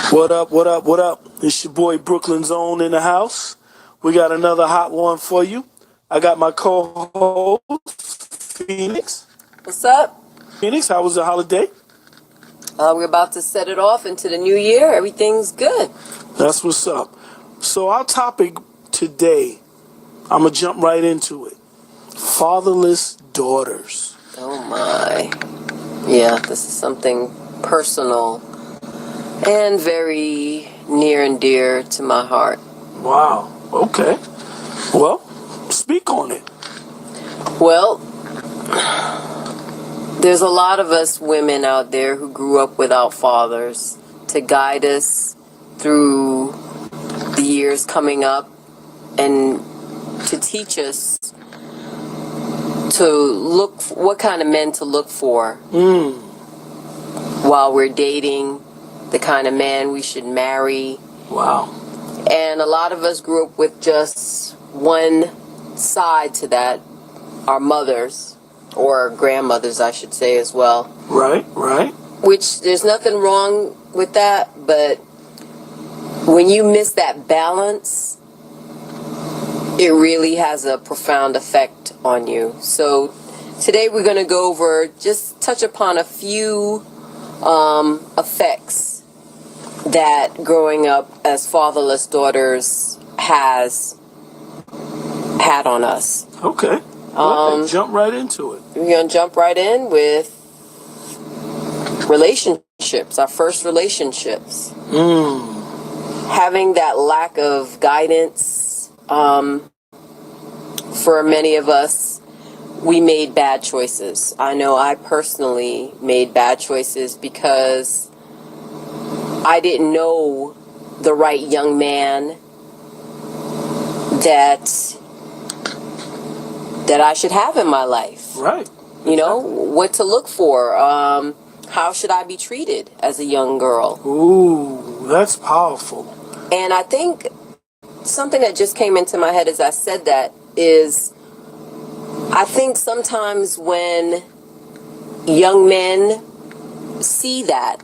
What up, what up, what up? It's your boy Brooklyn's Own in the house. We got another hot one for you. I got my co-host, Phoenix. What's up? Phoenix, how was the holiday? We're about to set it off into the new year. Everything's good. That's what's up. So our topic today, I'm going to jump right into it. Fatherless daughters. Oh my. Yeah, this is something personal and very near and dear to my heart. Wow. Okay. Well, speak on it. Well, there's a lot of us women out there who grew up without fathers to guide us through the years coming up and to teach us to look what kind of men to look for while we're dating, the kind of man we should marry. Wow. And a lot of us grew up with just one side to that, our mothers, or grandmothers, I should say, as well. Right. Which, there's nothing wrong with that, but when you miss that balance, it really has a profound effect on you. So today we're going to go over, just touch upon a few effects that growing up as fatherless daughters has had on us. Okay. Well, jump right into it. We're going to jump right in with relationships, our first relationships. Having that lack of guidance, for many of us, we made bad choices. I know I personally made bad choices because I didn't know the right young man that I should have in my life. Right. You know, what to look for. How should I be treated as a young girl? Ooh, that's powerful. And I think something that just came into my head as I said that is, I think sometimes when young men see that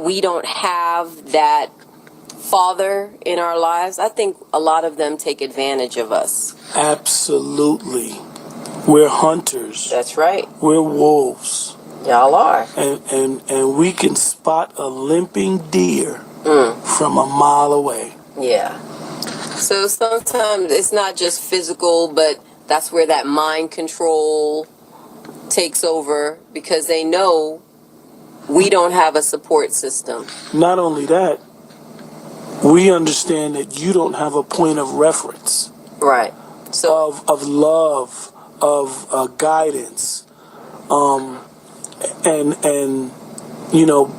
we don't have that father in our lives, I think a lot of them take advantage of us. Absolutely. We're hunters. That's right. We're wolves. Y'all are. And we can spot a limping deer from a mile away. Yeah. So sometimes it's not just physical, but that's where that mind control takes over, because they know we don't have a support system. Not only that, we understand that you don't have a point of reference. Right. So of love, of guidance, and you know,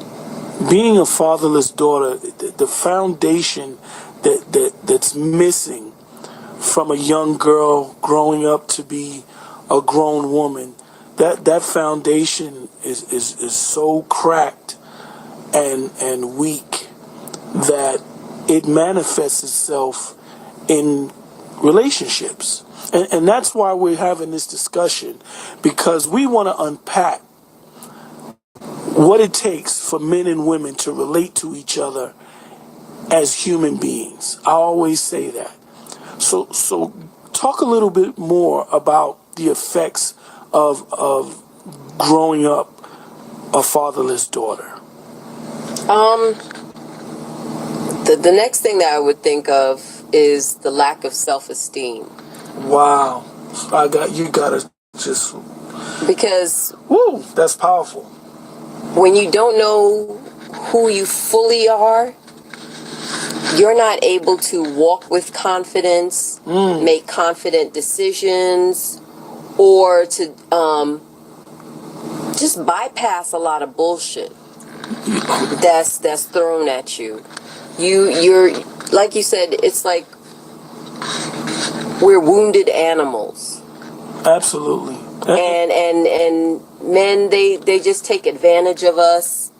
being a fatherless daughter, the foundation that's missing from a young girl growing up to be a grown woman, that foundation is so cracked and weak that it manifests itself in relationships. And that's why we're having this discussion, because we want to unpack what it takes for men and women to relate to each other as human beings. I always say that. So talk a little bit more about the effects of growing up a fatherless daughter. the next thing that I would think of is the lack of self-esteem. Wow. You gotta just, Because woo, that's powerful. when you don't know who you fully are, you're not able to walk with confidence, make confident decisions, or to just bypass a lot of bullshit that's thrown at you. You're like you said, it's like we're wounded animals. Absolutely. And men, they just take advantage of us.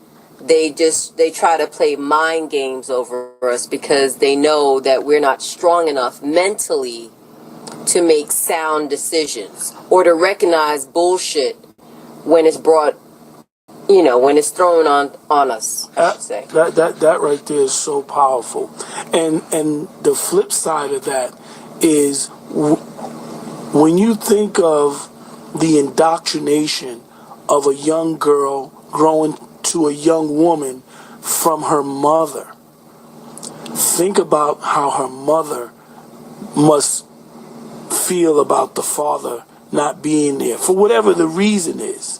They try to play mind games over us because they know that we're not strong enough mentally to make sound decisions or to recognize bullshit when it's brought, when it's thrown on us, I should say. That right there is so powerful. And the flip side of that is when you think of the indoctrination of a young girl growing to a young woman from her mother, think about how her mother must feel about the father not being there for whatever the reason is.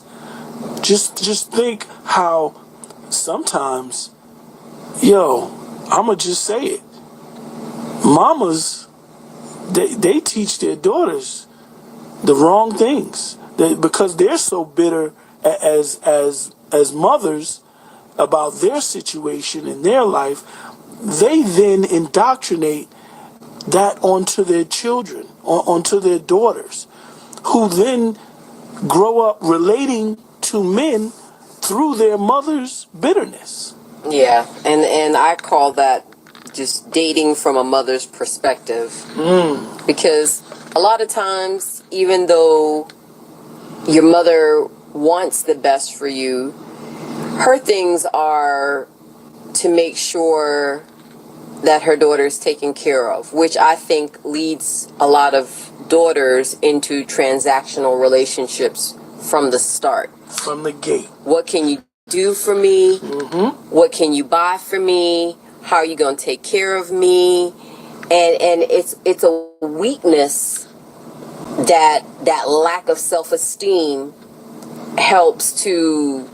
Just think how sometimes, I'ma just say it. Mamas, they teach their daughters the wrong things because they're so bitter as mothers about their situation in their life. They then indoctrinate that onto their children, onto their daughters, who then grow up relating to men through their mother's bitterness. Yeah, and I call that just dating from a mother's perspective. Because a lot of times, even though your mother wants the best for you, her things are to make sure that her daughter is taken care of, which I think leads a lot of daughters into transactional relationships from the start. From the gate. What can you do for me? What can you buy for me? How are you going to take care of me? And it's a weakness that lack of self-esteem helps to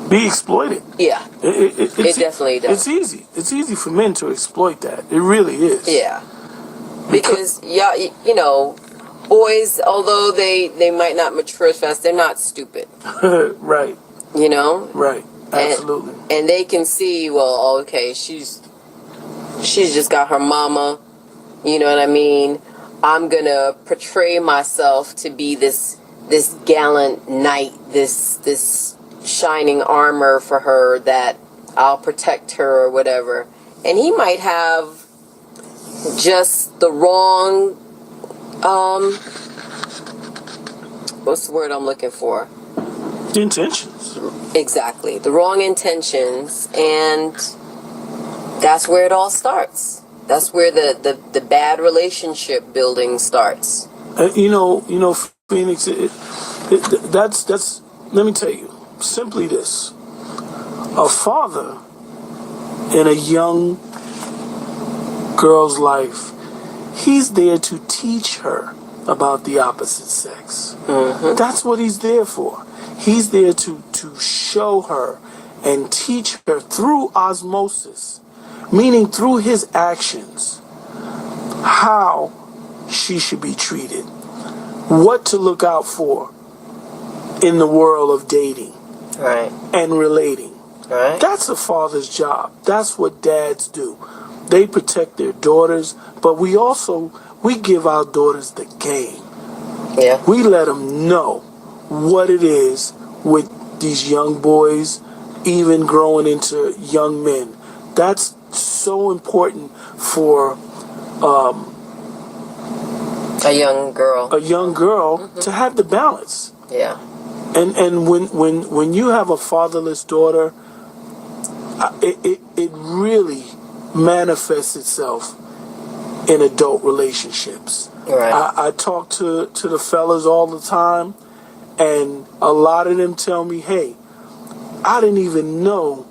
be exploited. Yeah. It definitely does. It's easy for men to exploit that. It really is. Yeah. Because boys, although they might not mature as fast, they're not stupid. Right. Right. Absolutely. And they can see, well, okay, she's just got her mama. You know what I mean? I'm gonna portray myself to be this gallant knight, this shining armor for her, that I'll protect her or whatever. And he might have just the wrong, what's the word I'm looking for? Intentions. Exactly. The wrong intentions, and that's where it all starts. That's where the bad relationship building starts. Phoenix, that's let me tell you, simply this. A father in a young girl's life, he's there to teach her about the opposite sex. That's what he's there for. He's there to show her and teach her through osmosis, meaning through his actions, how she should be treated, what to look out for in the world of dating and relating. That's a father's job. That's what dads do. They protect their daughters, but we give our daughters the game. Yeah. We let them know what it is with these young boys, even growing into young men. That's so important for a young girl to have the balance. Yeah. And when you have a fatherless daughter, it really manifests itself in adult relationships. Right. I talk to the fellas all the time, and a lot of them tell me, hey, I didn't even know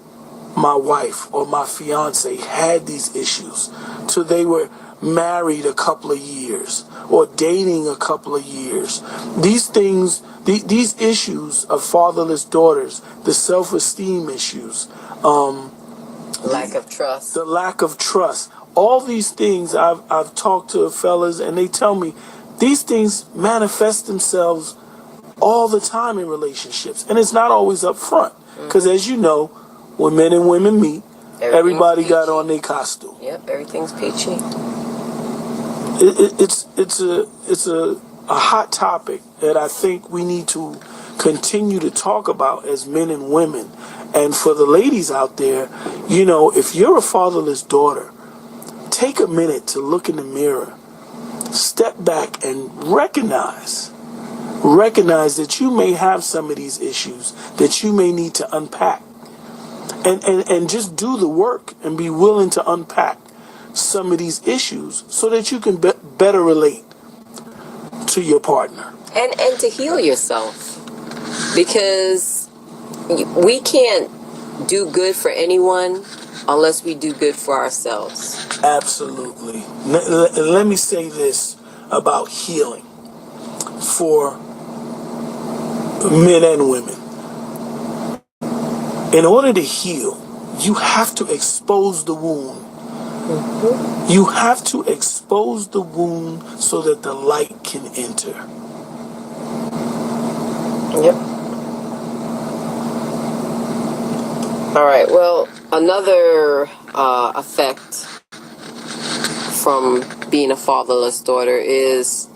my wife or my fiance had these issues till they were married a couple of years or dating a couple of years. These things, these issues of fatherless daughters, the self-esteem issues, lack of trust, the lack of trust, all these things I've talked to fellas, and they tell me these things manifest themselves all the time in relationships, and it's not always up front, because as you know, when men and women meet, everybody peachy. Got on their costume. Yep, everything's peachy. It's a hot topic that I think we need to continue to talk about as men and women. And for the ladies out there, if you're a fatherless daughter, take a minute to look in the mirror, step back and recognize recognize that you may have some of these issues that you may need to unpack, and just do the work and be willing to unpack some of these issues so that you can better relate to your partner. And to heal yourself, because we can't do good for anyone unless we do good for ourselves. Absolutely. Let me say this about healing for men and women. In order to heal, you have to expose the wound. Mm-hmm. You have to expose the wound so that the light can enter. Yep. All right. Well, another effect from being a fatherless daughter is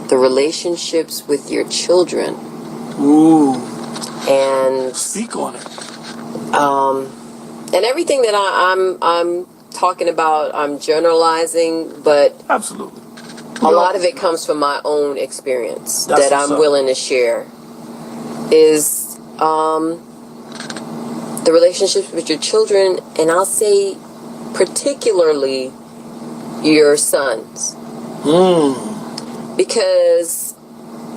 the relationships with your children. Ooh. And speak on it. And everything that I'm talking about, I'm generalizing, but absolutely, a lot of it comes from my own experience that I'm willing to share. Is the relationships with your children, and I'll say particularly your sons. Because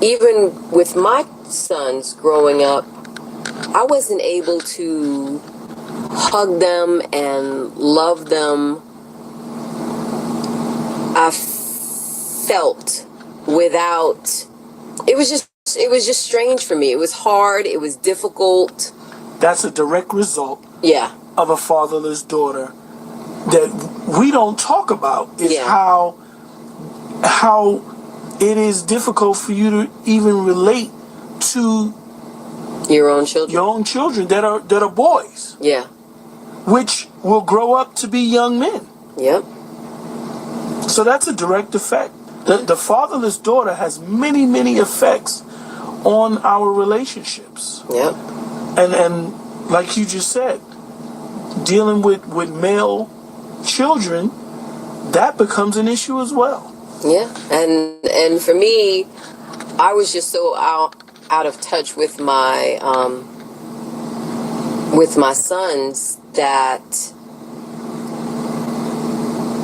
even with my sons growing up, I wasn't able to hug them and love them. I felt without, it was just strange for me. It was hard. It was difficult. That's a direct result of a fatherless daughter that we don't talk about, is how it is difficult for you to even relate to your own children that are boys. Yeah. Which will grow up to be young men. Yep. So that's a direct effect. The fatherless daughter has many, many effects on our relationships. Yep. And like you just said, dealing with male children, that becomes an issue as well. Yeah. And for me, I was just so out of touch with my sons that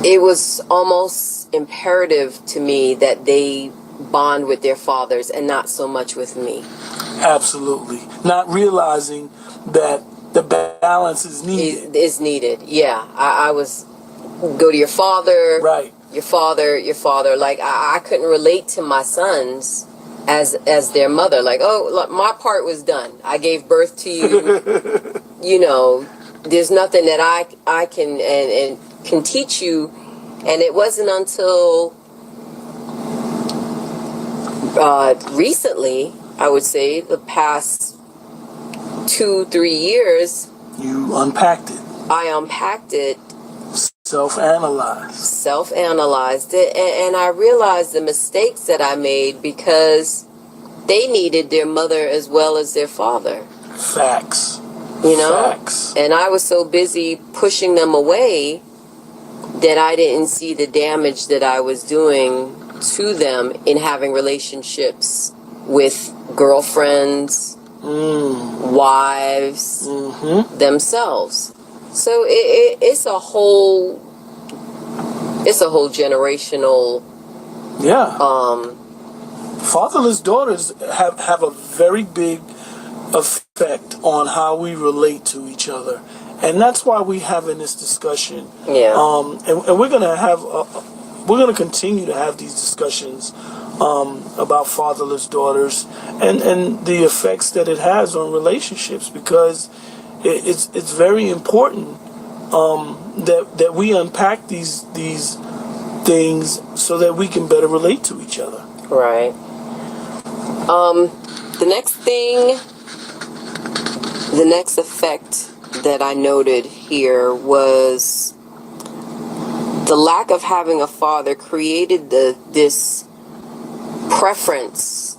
it was almost imperative to me that they bond with their fathers and not so much with me. Absolutely. Not realizing that the balance is needed. Is needed. Yeah. I was, go to your father. Right. Your father. Like, I couldn't relate to my sons as their mother. Like, oh, look, my part was done. I gave birth to you. You know, there's nothing that I can and can teach you. And it wasn't until recently, I would say, the past 2-3 years, you unpacked it. I unpacked it. Self-analyzed it, and I realized the mistakes that I made because they needed their mother as well as their father. Facts. You know? Facts. And I was so busy pushing them away that I didn't see the damage that I was doing to them in having relationships with girlfriends, wives, themselves. So it's a whole generational. Yeah. Fatherless daughters have a very big effect on how we relate to each other, and that's why we having this discussion. Yeah. And we're gonna continue to have these discussions about fatherless daughters and the effects that it has on relationships, because it's very important that we unpack these things so that we can better relate to each other. Right. The next effect that I noted here was the lack of having a father created this preference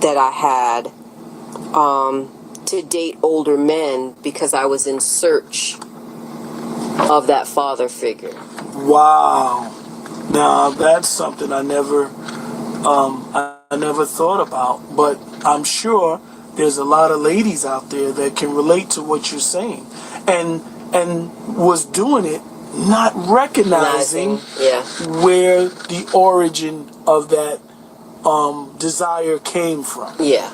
that I had to date older men because I was in search of that father figure. Wow. Now that's something I never thought about. But I'm sure there's a lot of ladies out there that can relate to what you're saying, and was doing it, not recognizing Yeah. where the origin of that desire came from. Yeah.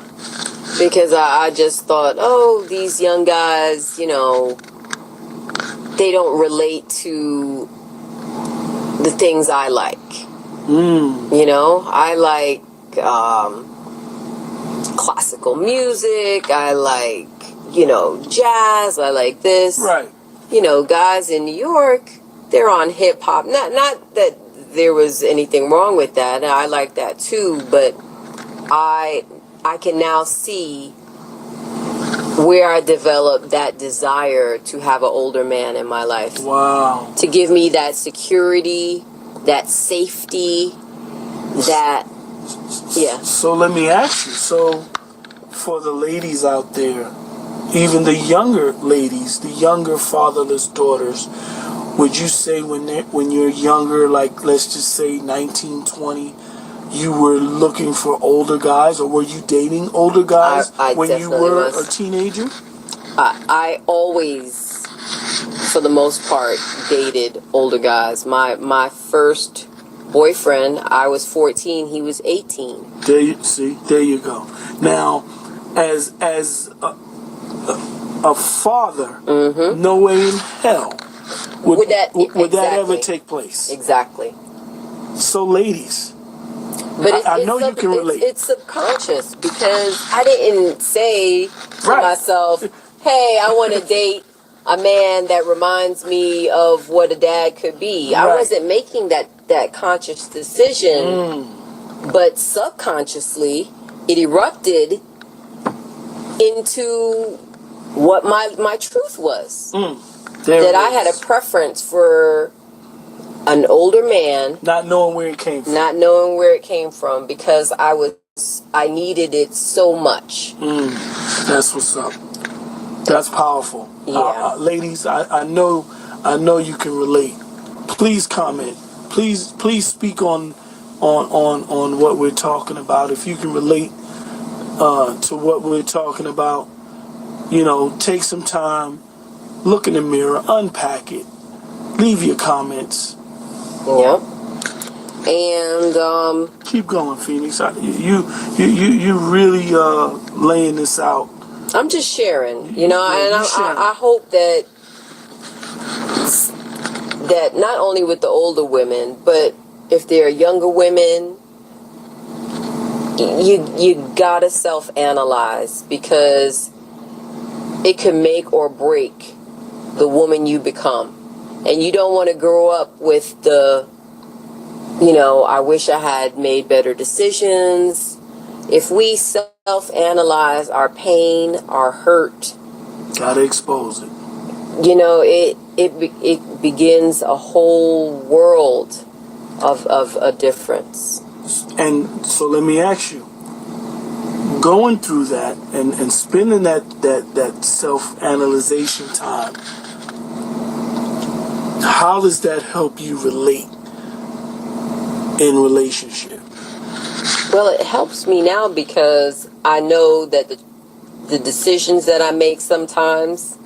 Because I just thought, oh, these young guys, they don't relate to the things I like. I like classical music. I like, jazz. I like this. Right. Guys in New York, they're on hip hop. Not that there was anything wrong with that. I like that too, but I can now see where I developed that desire to have an older man in my life. Wow. To give me that security, that safety, that, yeah. So let me ask you, so for the ladies out there, even the younger ladies, the younger fatherless daughters, would you say when you're younger, like let's just say 19, 20, you were looking for older guys, or were you dating older guys I when you definitely were was. a teenager? I always, for the most part, dated older guys. My first boyfriend, I was 14, he was 18. There you go. Now, as a father, no way in hell would that ever take place. Exactly. So, ladies, But I know you can relate. It's subconscious, because I didn't say to myself, hey, I want to date a man that reminds me of what a dad could be. I wasn't making that conscious decision, but subconsciously it erupted into what my truth was. That I had a preference for an older man, not knowing where it came from, because I needed it so much. That's what's up. That's powerful. Yeah. Ladies, I know you can relate. Please comment. Please speak on what we're talking about. If you can relate to what we're talking about, take some time, look in the mirror, unpack it, leave your comments. Yeah. And keep going, Phoenix. You really laying this out. I'm just sharing, and I hope that not only with the older women, but if there are younger women, you gotta self-analyze, because it can make or break the woman you become. And you don't want to grow up with the, I wish I had made better decisions. If we self-analyze our pain, our hurt, gotta expose it. It begins a whole world of a difference. And so let me ask you, going through that and spending that self-analyzation time, how does that help you relate in relationship? Well, it helps me now, because I know that the decisions that I make sometimes,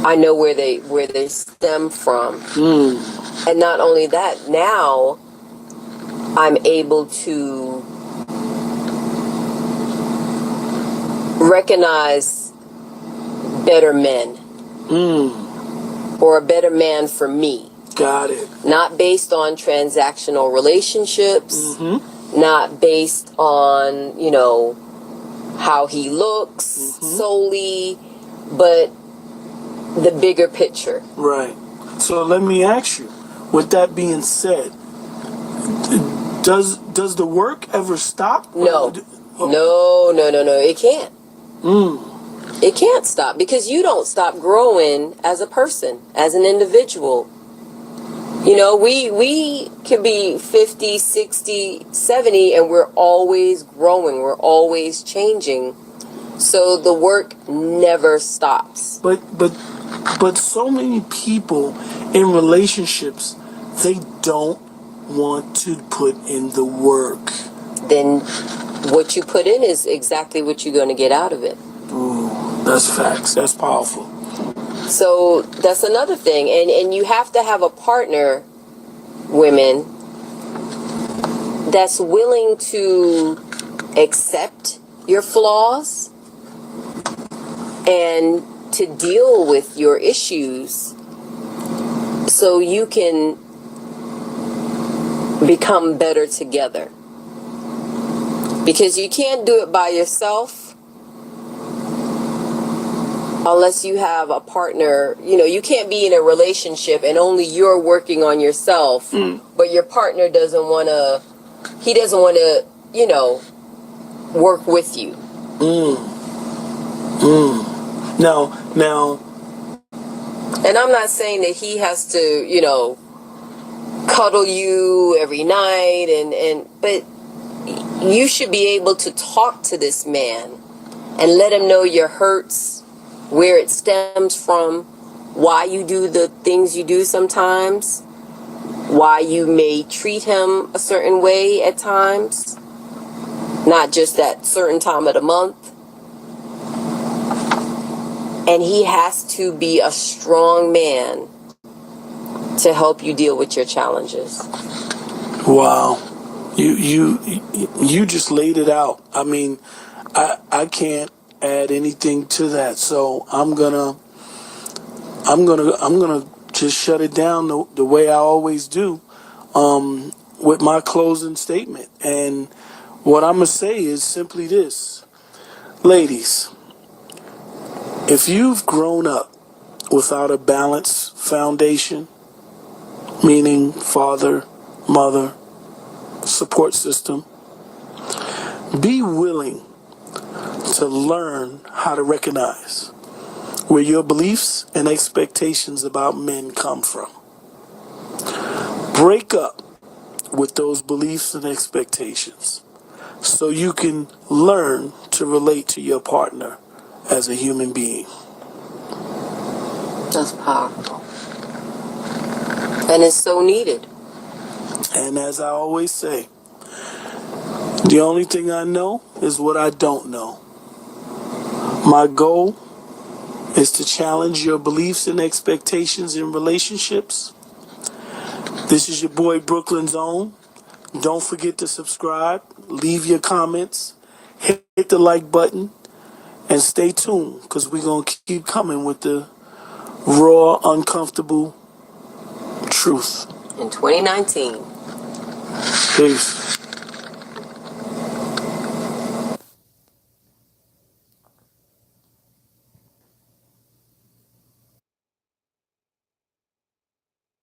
I know where they stem from. And not only that, now I'm able to recognize better men. Or a better man for me. Got it. Not based on transactional relationships. Not based on, how he looks solely, but the bigger picture. Right. So let me ask you, with that being said, does the work ever stop? No. No, it can't. It can't stop, because you don't stop growing as a person, as an individual. We could be 50, 60, 70, and we're always growing. We're always changing. So the work never stops. But so many people in relationships, they don't want to put in the work. then what you put in is exactly what you're going to get out of it. Ooh, that's facts. That's powerful. So that's another thing. And you have to have a partner, women, that's willing to accept your flaws and to deal with your issues so you can become better together. Because you can't do it by yourself unless you have a partner. You know, you can't be in a relationship and only you're working on yourself, but your partner doesn't want to, you know, work with you. Now, And I'm not saying that he has to, you know, cuddle you every night but you should be able to talk to this man and let him know your hurts, where it stems from, why you do the things you do sometimes, why you may treat him a certain way at times, not just that certain time of the month. And he has to be a strong man to help you deal with your challenges. wow. You just laid it out. I mean, I can't add anything to that. So I'm gonna just shut it down the way I always do, with my closing statement. And what I'm gonna say is simply this, ladies: if you've grown up without a balanced foundation, meaning father, mother, support system, be willing to learn how to recognize where your beliefs and expectations about men come from. Break up with those beliefs and expectations so you can learn to relate to your partner as a human being. That's powerful. And it's so needed. And as I always say, the only thing I know is what I don't know. My goal is to challenge your beliefs and expectations in relationships. This is your boy Brooklyn's Own. Don't forget to subscribe, leave your comments, hit the like button, and stay tuned because we're going to keep coming with the raw, uncomfortable truth. In 2019. Peace.